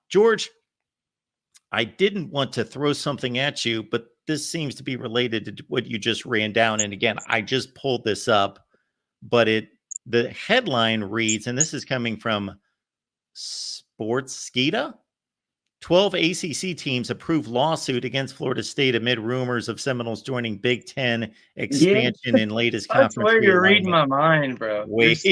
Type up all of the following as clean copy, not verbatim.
George, I didn't want to throw something at you, but this seems to be related to what you just ran down. And again, I just pulled this up, but the headline reads, and this is coming from Sportskeeda. 12 ACC teams approve lawsuit against Florida State amid rumors of Seminoles joining Big Ten expansion in latest I conference swear you're reading realignment. my mind, bro. Wait.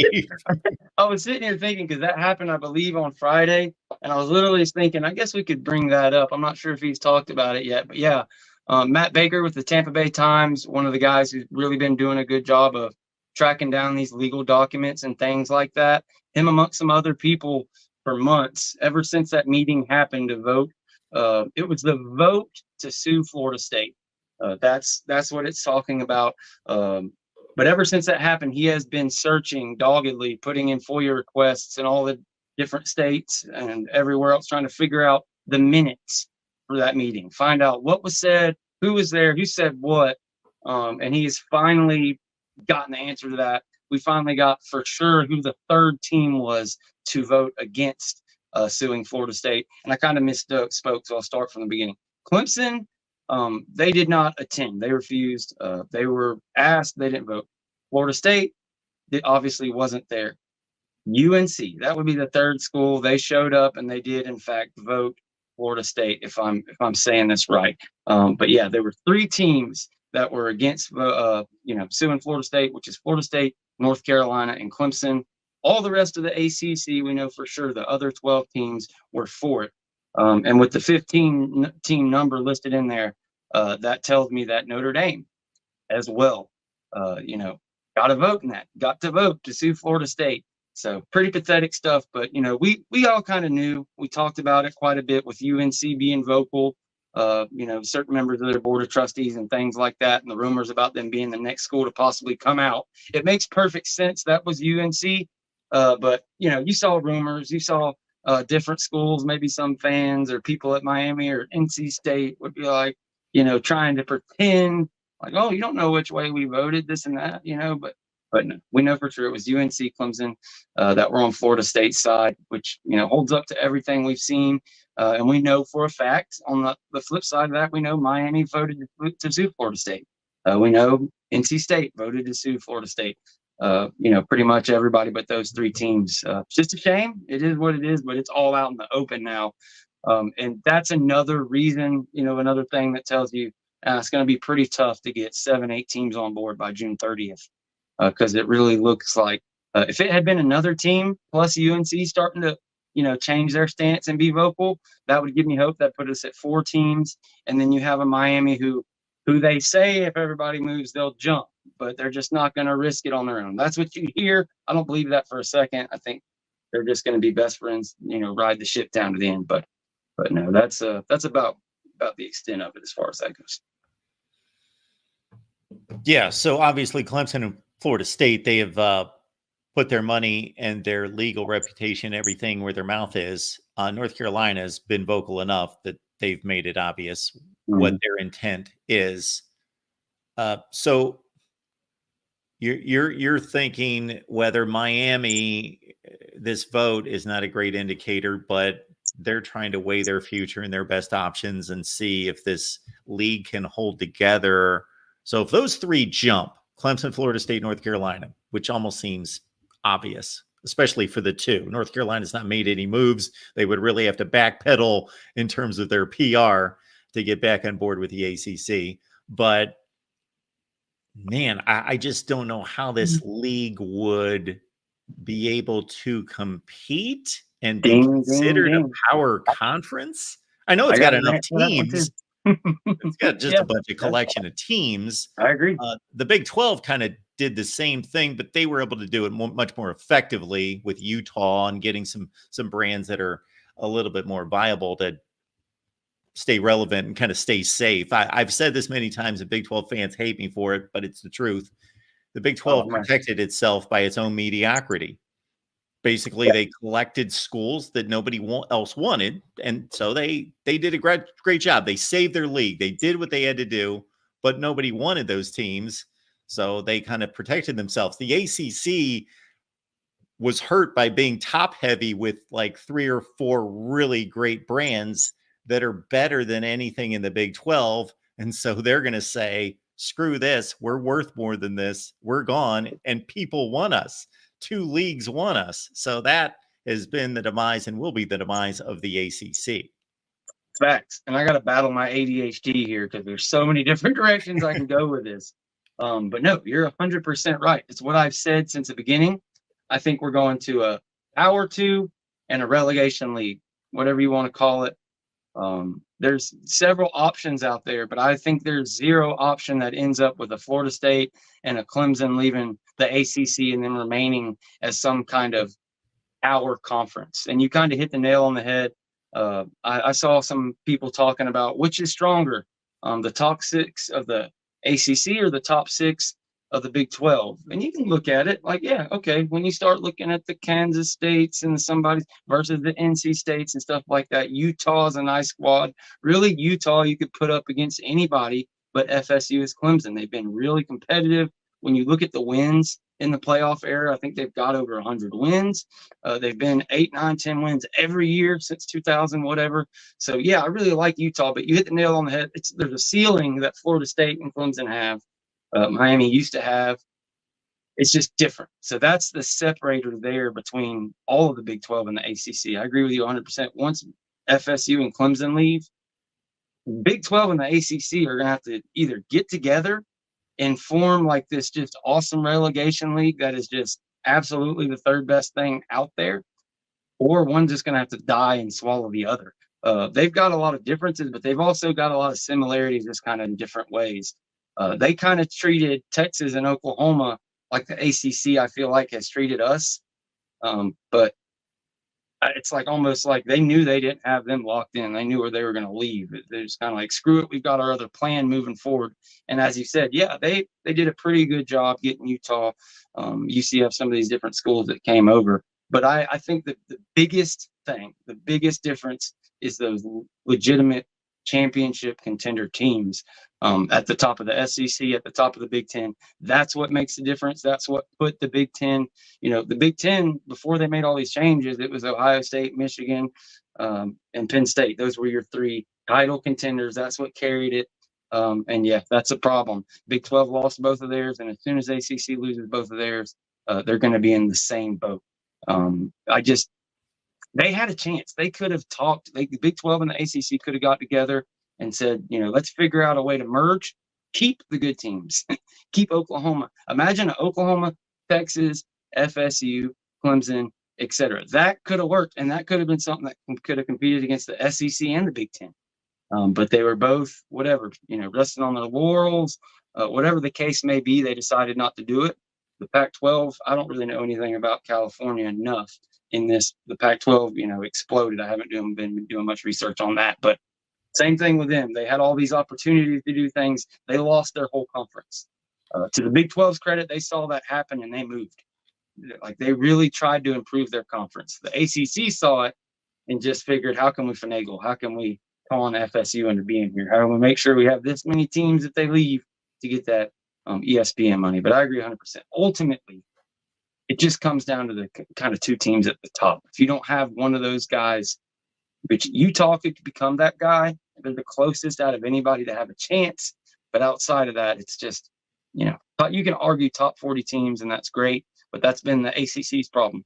I was sitting here thinking, because that happened, I believe, on Friday, and I was literally thinking, I guess we could bring that up. I'm not sure if he's talked about it yet, but yeah, Matt Baker with the Tampa Bay Times, one of the guys who's really been doing a good job of tracking down these legal documents and things like that. Him amongst some other people for months, ever since that meeting happened to vote. It was the vote to sue Florida State. That's what it's talking about. But ever since that happened, he has been searching doggedly, putting in FOIA requests in all the different states and everywhere else, trying to figure out the minutes for that meeting, find out what was said, who was there, who said what. And he has finally gotten the answer to that. We finally got for sure who the third team was to vote against suing Florida State. And I kind of misspoke, so I'll start from the beginning. Clemson, they did not attend. They refused. They were asked. They didn't vote. Florida State, it obviously wasn't there. UNC, that would be the third school. They showed up and they did, in fact, vote Florida State, if I'm saying this right. But yeah, there were three teams that were against, suing Florida State, which is Florida State, North Carolina, and Clemson. All the rest of the ACC, we know for sure the other 12 teams were for it. And with the 15 team number listed in there, that tells me that Notre Dame as well, got to vote in that, got to vote to sue Florida State. So pretty pathetic stuff. But, we all kind of knew. We talked about it quite a bit with UNC being vocal, certain members of their board of trustees and things like that, and the rumors about them being the next school to possibly come out. It makes perfect sense. That was UNC. But, you saw rumors, you saw different schools, maybe some fans or people at Miami or NC State would be like, trying to pretend like, oh, you don't know which way we voted, this and that, but no, we know for sure it was UNC, Clemson, that were on Florida State's side, which, holds up to everything we've seen. And we know for a fact on the flip side of that, we know Miami voted to sue Florida State. We know NC State voted to sue Florida State. Pretty much everybody but those three teams. It's just a shame. It is what it is, but it's all out in the open now. And that's another reason, another thing that tells you it's going to be pretty tough to get 7-8 teams on board by June 30th. Because it really looks like if it had been another team plus UNC starting to, change their stance and be vocal, that would give me hope. That put us at 4 teams. And then you have a Miami who they say if everybody moves, they'll jump, but they're just not going to risk it on their own. That's what you hear. I don't believe that for a second. I think they're just going to be best friends, ride the ship down to the end. But no, that's about the extent of it as far as that goes. Yeah. So obviously Clemson and Florida State, they have put their money and their legal reputation, everything where their mouth is. North Carolina has been vocal enough that they've made it obvious what their intent is. So you're thinking whether Miami, this vote is not a great indicator, but they're trying to weigh their future and their best options and see if this league can hold together. So if those three jump, Clemson, Florida State, North Carolina, which almost seems obvious, especially for the two. North Carolina's not made any moves. They would really have to backpedal in terms of their PR to get back on board with the ACC. But man, I just don't know how this league would be able to compete and be considered a power conference. I know it's got enough teams. It's got just a bunch of collection of teams. I agree. The Big 12 kind of did the same thing, but they were able to do it much more effectively with Utah and getting some brands that are a little bit more viable to stay relevant and kind of stay safe. I've said this many times, and Big 12 fans hate me for it, but it's the truth. The Big 12 protected itself by its own mediocrity. Basically, they collected schools that nobody else wanted, and so they did a great job. They saved their league. They did what they had to do, but nobody wanted those teams, so they kind of protected themselves. The ACC, was hurt by being top heavy with like 3 or 4 really great brands that are better than anything in the Big 12. And so they're going to say, screw this. We're worth more than this. We're gone. And people want us. 2 leagues want us. So that has been the demise and will be the demise of the ACC. Facts. And I got to battle my ADHD here because there's so many different directions I can go with this. But no, you're 100% right. It's what I've said since the beginning. I think we're going to a Power 2 and a relegation league, whatever you want to call it. There's several options out there, but I think there's zero option that ends up with a Florida State and a Clemson leaving the ACC and then remaining as some kind of our conference. And you kind of hit the nail on the head. I saw some people talking about which is stronger, the top 6 of the ACC or the top 6 of the Big 12. And you can look at it like, yeah, okay, when you start looking at the Kansas States and somebody versus the NC States and stuff like that, Utah is a nice squad. Really, Utah you could put up against anybody, but FSU is Clemson. They've been really competitive. When you look at the wins in the playoff era, I think they've got over 100 wins. They've been 8, 9, 10 wins every year since 2000, whatever. So, yeah, I really like Utah, but you hit the nail on the head. There's a ceiling that Florida State and Clemson have. Miami used to have. It's just different. So that's the separator there between all of the Big 12 and the ACC. I agree with you 100%. Once FSU and Clemson leave, Big 12 and the ACC are going to have to either get together and form like this just awesome relegation league that is just absolutely the third best thing out there, or one's just going to have to die and swallow the other. They've got a lot of differences, but they've also got a lot of similarities just kind of in different ways. They kind of treated Texas and Oklahoma like the ACC, I feel like, has treated us. But it's like almost like they knew they didn't have them locked in. They knew where they were going to leave. They're just kind of like, screw it, we've got our other plan moving forward. And as you said, yeah, they did a pretty good job getting Utah, UCF, some of these different schools that came over. But I think that the biggest thing, the biggest difference is those legitimate championship contender teams at the top of the SEC, at the top of the Big Ten. That's what makes the difference. That's what put the Big Ten, the Big Ten, before they made all these changes, it was Ohio State, Michigan, and Penn State. Those were your 3 title contenders. That's what carried it. And yeah, that's a problem. Big 12 lost both of theirs, and as soon as ACC loses both of theirs, they're going to be in the same boat. They had a chance. They could have talked. The Big 12 and the ACC could have got together and said, let's figure out a way to merge, keep the good teams, keep Oklahoma. Imagine Oklahoma, Texas, FSU, Clemson, etc. That could have worked, and that could have been something that could have competed against the SEC and the Big Ten. But they were both, whatever, resting on their laurels, whatever the case may be, they decided not to do it. The Pac-12, I don't really know anything about California enough in this. The Pac-12, exploded. I haven't been doing much research on that, but same thing with them. They had all these opportunities to do things. They lost their whole conference. To the Big 12's credit, they saw that happen and they moved. Like, they really tried to improve their conference. The ACC saw it and just figured, how can we finagle? How can we call on FSU into being here? How can we make sure we have this many teams if they leave to get that ESPN money? But I agree 100%. Ultimately, it just comes down to the kind of 2 teams at the top. If you don't have one of those guys, which Utah could become that guy, they're the closest out of anybody to have a chance. But outside of that, it's just, you can argue top 40 teams, and that's great. But that's been the ACC's problem.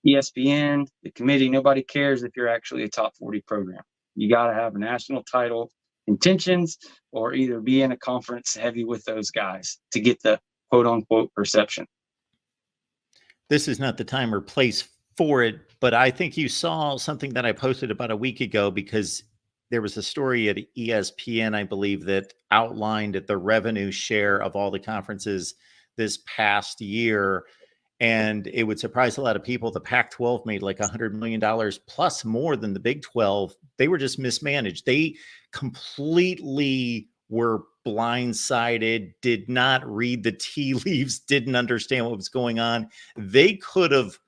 ESPN, the committee, nobody cares if you're actually a top 40 program. You got to have a national title contentions or either be in a conference heavy with those guys to get the quote unquote perception. This is not the time or place for it, but I think you saw something that I posted about a week ago, because there was a story at ESPN, I believe, that outlined the revenue share of all the conferences this past year. And it would surprise a lot of people. The Pac-12 made like $100 million plus more than the Big 12. They were just mismanaged. They completely were blindsided, did not read the tea leaves, didn't understand what was going on. They could have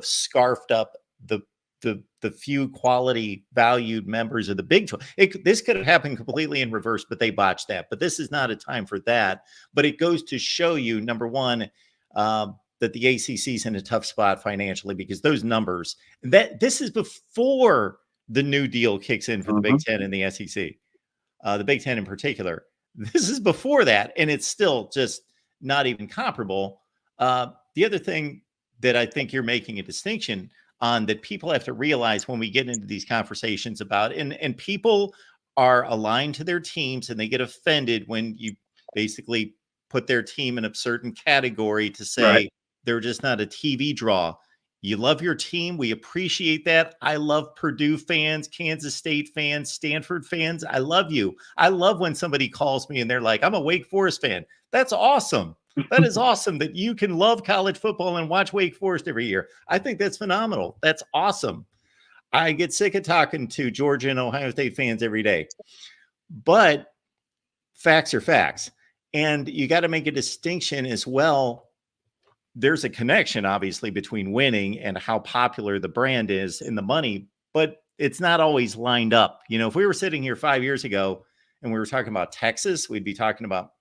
scarfed up the few quality valued members of the Big 12. This could have happened completely in reverse, but they botched that. But this is not a time for that. But it goes to show you, number one, that the ACC is in a tough spot financially because those numbers, that this is before the new deal kicks in for the Big Ten and the SEC, the Big Ten in particular. This is before that, and it's still just not even comparable. The other thing that I think you're making a distinction on that people have to realize when we get into these conversations about, and people are aligned to their teams and they get offended when you basically put their team in a certain category to say they're just not a TV draw. You love your team. We appreciate that. I love Purdue fans, Kansas State fans, Stanford fans. I love you. I love when somebody calls me and they're like, I'm a Wake Forest fan. That's awesome. That is awesome that you can love college football and watch Wake Forest every year. I think that's phenomenal. That's awesome. I get sick of talking to Georgia and Ohio State fans every day. But facts are facts. And you got to make a distinction as well. There's a connection, obviously, between winning and how popular the brand is and the money, but it's not always lined up. You know, if we were sitting here 5 years ago and we were talking about Texas, we'd be talking about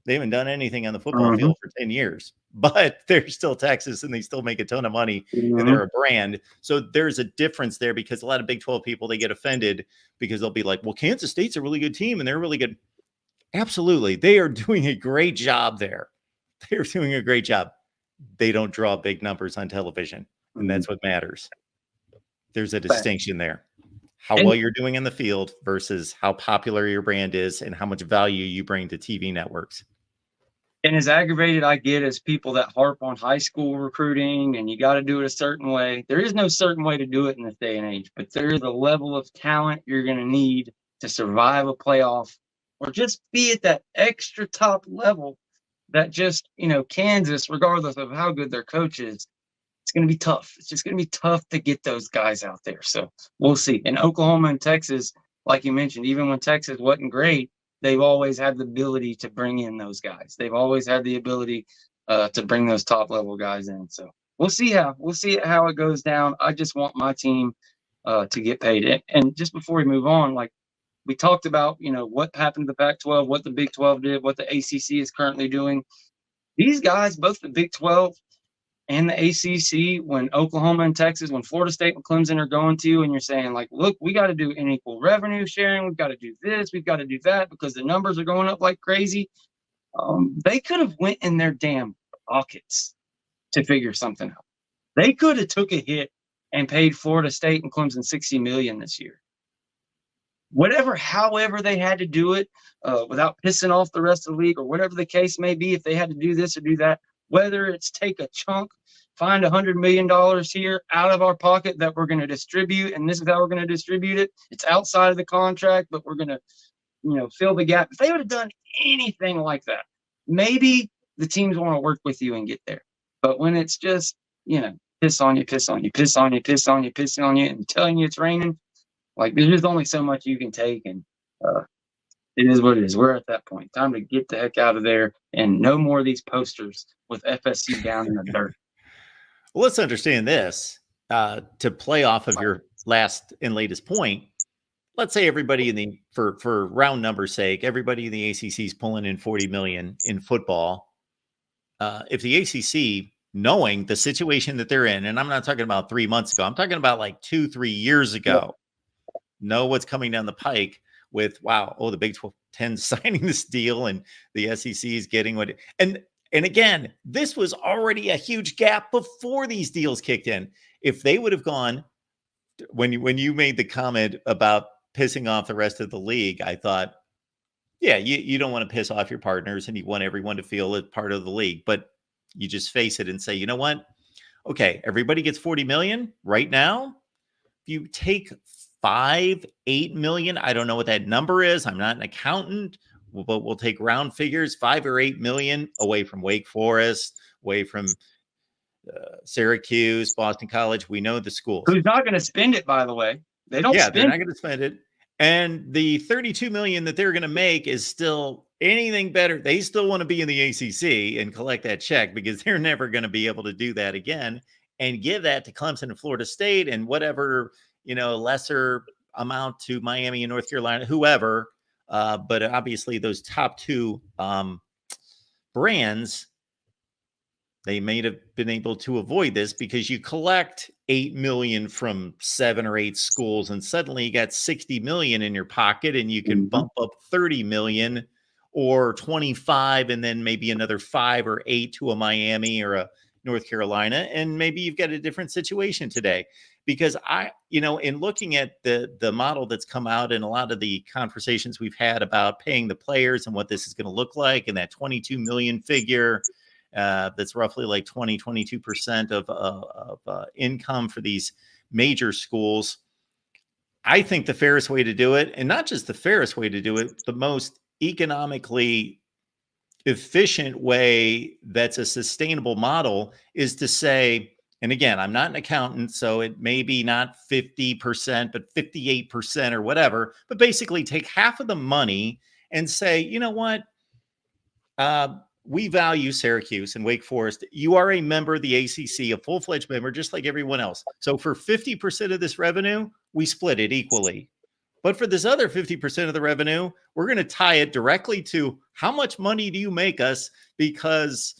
they haven't done anything on the football field for 10 years, but they're still Texas and they still make a ton of money and they're a brand. So there's a difference there because a lot of Big 12 people, they get offended because they'll be like, well, Kansas State's a really good team and they're really good. Absolutely. They are doing a great job there. They're doing a great job. They don't draw big numbers on television, and that's what matters. There's a distinction there. How well you're doing in the field versus how popular your brand is and how much value you bring to TV networks. And as aggravated I get as people that harp on high school recruiting and you got to do it a certain way. There is no certain way to do it in this day and age, but there is a level of talent you're going to need to survive a playoff or just be at that extra top level that just, you know, Kansas, regardless of how good their coach is, it's going to be tough. It's just going to be tough to get those guys out there. So we'll see. And Oklahoma and Texas, like you mentioned, even when Texas wasn't great, they've always had the ability to bring in those guys. They've always had the ability to bring those top level guys in. So we'll see how it goes down. I just want my team to get paid. And just before we move on, like we talked about, you know, what happened to the Pac-12, what the Big 12 did, what the ACC is currently doing. These guys, both the Big 12 and the ACC, when Oklahoma and Texas, when Florida State and Clemson are going to you and you're saying, like, look, we got to do unequal revenue sharing. We've got to do this. We've got to do that because the numbers are going up like crazy. They could have went in their damn pockets to figure something out. They could have took a hit and paid Florida State and Clemson $60 million this year. However they had to do it without pissing off the rest of the league or whatever the case may be, if they had to do this or do that, whether it's take a chunk, find $100 million here out of our pocket that we're going to distribute, and this is how we're going to distribute it. It's outside of the contract, but we're going to, you know, fill the gap. If they would have done anything like that, maybe the teams want to work with you and get there. But when it's just, you know, piss on you, piss on you, piss on you, piss on you, pissing on you, and telling you it's raining, like, there's just only so much you can take, and it is what it is. We're at that point. Time to get the heck out of there, and no more of these posters with FSU down in the dirt. Well, let's understand this. To play off of your last and latest point, let's say everybody in the for round numbers sake, everybody in the ACC is pulling in $40 million in football. If the ACC, knowing the situation that they're in, and I'm not talking about 3 months ago, I'm talking about like 2-3 years ago. Know what's coming down the pike with, the Big 10 signing this deal and the SEC is getting what and again, this was already a huge gap before these deals kicked in. If they would have gone when you made the comment about pissing off the rest of the league, I thought, yeah, you don't want to piss off your partners and you want everyone to feel as part of the league, but you just face it and say, you know what? Okay, everybody gets 40 million right now. If you take 5-8 million. I don't know what that number is. I'm not an accountant, but we'll take round figures, 5 or 8 million away from Wake Forest, away from Syracuse, Boston College. We know the schools. Who's not going to spend it, by the way? They don't. Yeah, they're not going to spend it. And the 32 million that they're going to make is still anything better. They still want to be in the ACC and collect that check because they're never going to be able to do that again and give that to Clemson and Florida State and whatever, you know, lesser amount to Miami and North Carolina, whoever. But obviously those top two brands, they may have been able to avoid this because you collect 8 million from 7 or 8 schools and suddenly you got 60 million in your pocket and you can bump up 30 million or 25 and then maybe another 5 or 8 to a Miami or a North Carolina. And maybe you've got a different situation today. Because in looking at the model that's come out and a lot of the conversations we've had about paying the players and what this is going to look like, and that 22 million figure, that's roughly like 22% of income for these major schools. I think the fairest way to do it, and not just the fairest way to do it, the most economically efficient way that's a sustainable model is to say, and again, I'm not an accountant, so it may be not 50%, but 58% or whatever, but basically take half of the money and say, you know what? We value Syracuse and Wake Forest. You are a member of the ACC, a full-fledged member, just like everyone else. So for 50% of this revenue, we split it equally. But for this other 50% of the revenue, we're going to tie it directly to how much money do you make us? Because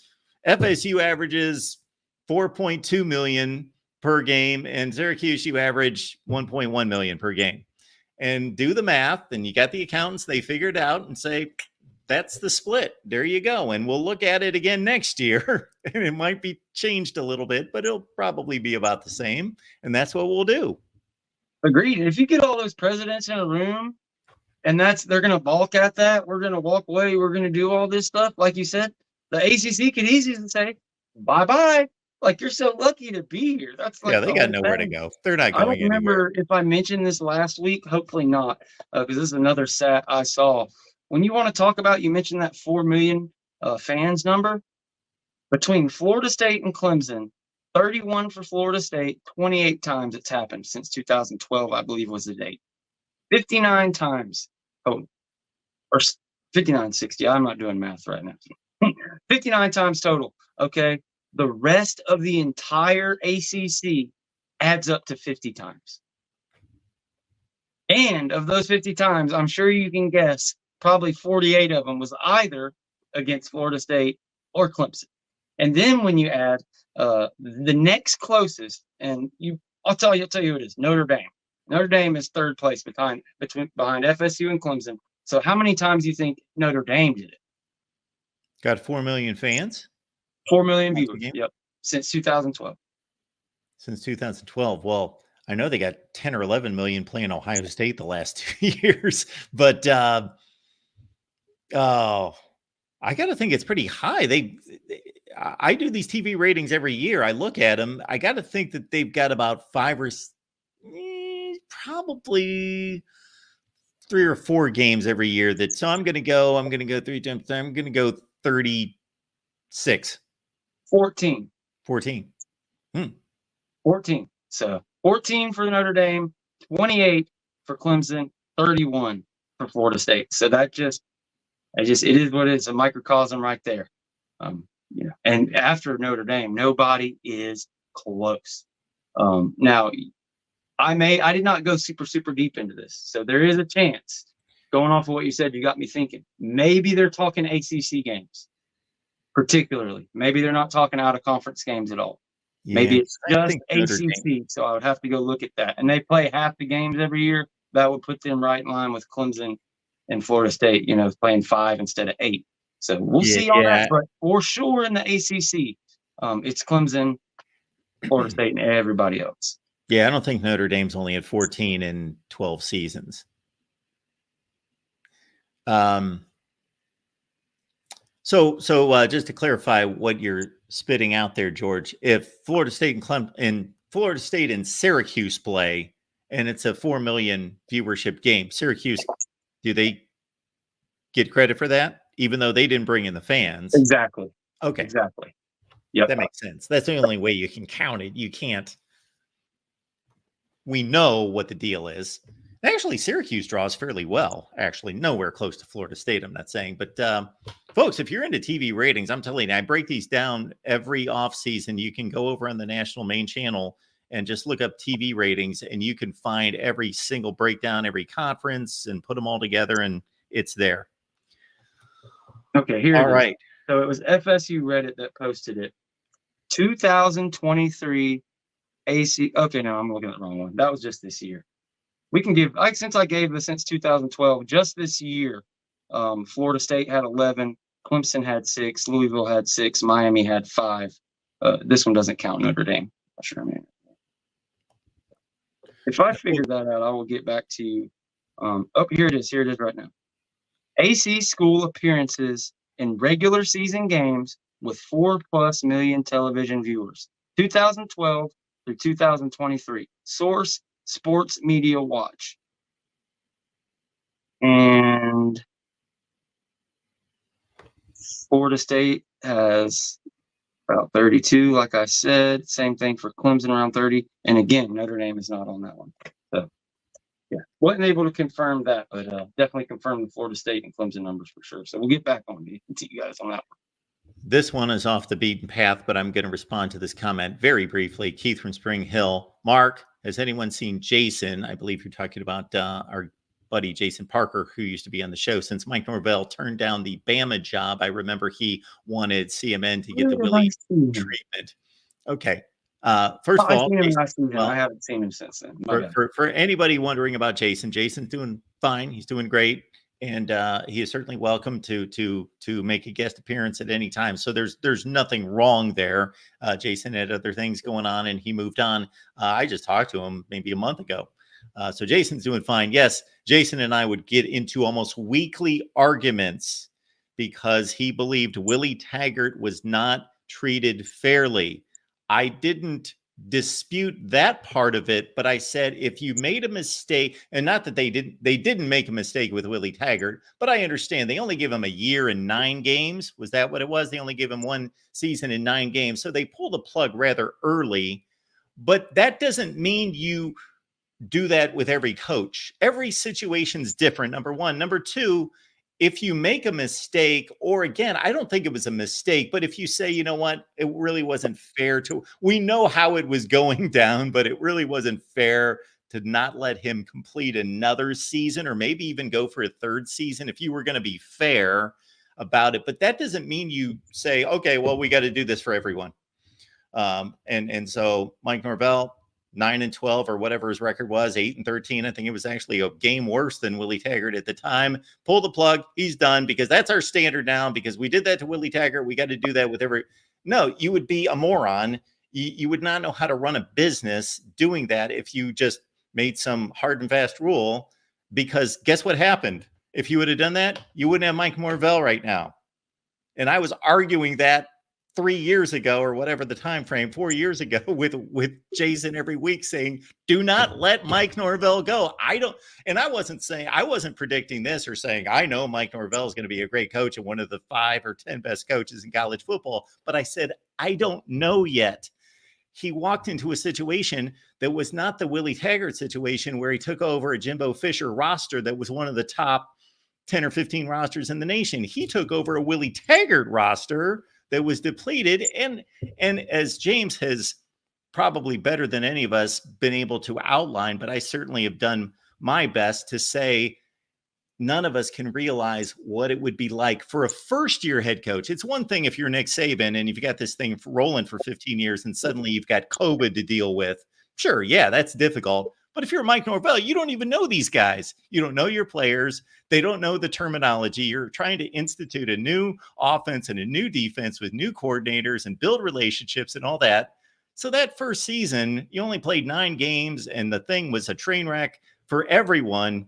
FSU averages 4.2 million per game and Syracuse, you average 1.1 million per game. And do the math, and you got the accountants, they figure it out and say, that's the split. There you go. And we'll look at it again next year. And it might be changed a little bit, but it'll probably be about the same. And that's what we'll do. Agreed. And if you get all those presidents in a room and they're going to balk at that, we're going to walk away, we're going to do all this stuff, like you said, the ACC could easily say, bye-bye. Like, you're so lucky to be here. That's like, yeah, they got nowhere to go. They're not going anywhere. I don't remember if I mentioned this last week. Hopefully not, because this is another stat I saw. When you want to talk about, you mentioned that 4 million fans number. Between Florida State and Clemson, 31 for Florida State, 28 times it's happened since 2012, I believe was the date. 59 times total. Or 5960. I'm not doing math right now. 59 times total. Okay. The rest of the entire ACC adds up to 50 times. And of those 50 times, I'm sure you can guess probably 48 of them was either against Florida State or Clemson. And then when you add the next closest, and I'll tell you who it is, Notre Dame. Notre Dame is third place behind FSU and Clemson. So how many times do you think Notre Dame did it? Got 4 million fans? 4 million viewers. Yep. Since 2012. Since 2012. Well, I know they got 10 or 11 million playing Ohio State the last 2 years, but I got to think it's pretty high. I do these TV ratings every year. I look at them. I got to think that they've got about probably 3 or 4 games every year. So I'm going to go 3 times. I'm going to go 36. 14. 14. 14. So 14 for Notre Dame, 28 for Clemson, 31 for Florida State. So it is what it is, a microcosm right there. And after Notre Dame, nobody is close. Now, I did not go super, super deep into this. So there is a chance, going off of what you said, you got me thinking, maybe they're talking ACC games, particularly. Maybe they're not talking out of conference games at all. Yeah, maybe it's just ACC. So I would have to go look at that. And they play half the games every year. That would put them right in line with Clemson and Florida State, playing 5 instead of 8. So we'll see on that. But for sure in the ACC, it's Clemson, Florida State, and everybody else. Yeah, I don't think Notre Dame's only at 14 in 12 seasons. So just to clarify what you're spitting out there, George, if Florida State and Syracuse play, and it's a 4 million viewership game, Syracuse, do they get credit for that, even though they didn't bring in the fans? Exactly. Okay. Exactly. Yeah, that makes sense. That's the only way you can count it. You can't. We know what the deal is. Actually, Syracuse draws fairly well. Actually, nowhere close to Florida State, I'm not saying. But folks, if you're into TV ratings, I'm telling you, I break these down every offseason. You can go over on the national main channel and just look up TV ratings, and you can find every single breakdown, every conference, and put them all together, and it's there. Okay, here all right. So it was FSU Reddit that posted it. 2023 AC. Okay, no, I'm looking at the wrong one. That was just this year. We can give, since I gave the since 2012, just this year, Florida State had 11, Clemson had 6, Louisville had 6, Miami had 5. This one doesn't count Notre Dame. Sure, man. If I figure that out, I will get back to you. Oh, here it is. Here it is right now. AC school appearances in regular season games with 4+ million television viewers, 2012 through 2023. Source: Sports Media Watch. And Florida State has about 32, like I said. Same thing for Clemson, around 30. And again, Notre Dame is not on that one. So, yeah, wasn't able to confirm that, but definitely confirmed the Florida State and Clemson numbers for sure. So we'll get back on to you guys on that one. This one is off the beaten path, but I'm going to respond to this comment very briefly. Keith from Spring Hill. Mark, has anyone seen Jason? I believe you're talking about our buddy Jason Parker, who used to be on the show. Since Mike Norvell turned down the Bama job, I remember he wanted CMN to get the Willie treatment. Okay. First of all, I haven't seen him since then. For anybody wondering about Jason, Jason's doing fine. He's doing great. And he is certainly welcome to make a guest appearance at any time. So there's nothing wrong there. Jason had other things going on and he moved on. I just talked to him maybe a month ago. So Jason's doing fine. Yes, Jason and I would get into almost weekly arguments because he believed Willie Taggart was not treated fairly. I didn't dispute that part of it, but I said, if you made a mistake, and not that they didn't make a mistake with Willie Taggart, but I understand they only give him a year and 9 games. Was that what it was? They only gave him 1 season and 9 games. So they pulled the plug rather early, but that doesn't mean you do that with every coach. Every situation's different, number one. Number two, if you make a mistake, or again, I don't think it was a mistake, but if you say, you know what, it really wasn't fair to, we know how it was going down, but it really wasn't fair to not let him complete another season or maybe even go for a 3rd season if you were going to be fair about it. But that doesn't mean you say, okay, well, we got to do this for everyone. And so Mike Norvell, 9-12 or whatever his record was, 8-13. I think it was actually a game worse than Willie Taggart at the time. Pull the plug. He's done because that's our standard now, because we did that to Willie Taggart. We got to do that with every. No, you would be a moron. You would not know how to run a business doing that if you just made some hard and fast rule, because guess what happened? If you would have done that, you wouldn't have Mike Norvell right now. And I was arguing that 3 years ago or whatever the time frame, 4 years ago with Jason every week saying, do not let Mike Norvell go. I wasn't predicting this or saying, I know Mike Norvell is going to be a great coach and one of the 5 or 10 best coaches in college football. But I said, I don't know yet. He walked into a situation that was not the Willie Taggart situation where he took over a Jimbo Fisher roster that was one of the top 10 or 15 rosters in the nation. He took over a Willie Taggart roster that was depleted. And as James has probably better than any of us been able to outline, but I certainly have done my best to say, none of us can realize what it would be like for a first-year head coach. It's one thing if you're Nick Saban and you've got this thing rolling for 15 years and suddenly you've got COVID to deal with. Sure, yeah, that's difficult. But if you're Mike Norvell, you don't even know these guys. You don't know your players. They don't know the terminology. You're trying to institute a new offense and a new defense with new coordinators and build relationships and all that. So that first season, you only played 9 games and the thing was a train wreck for everyone.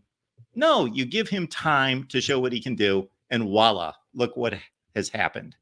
No, you give him time to show what he can do, and voila, look what has happened.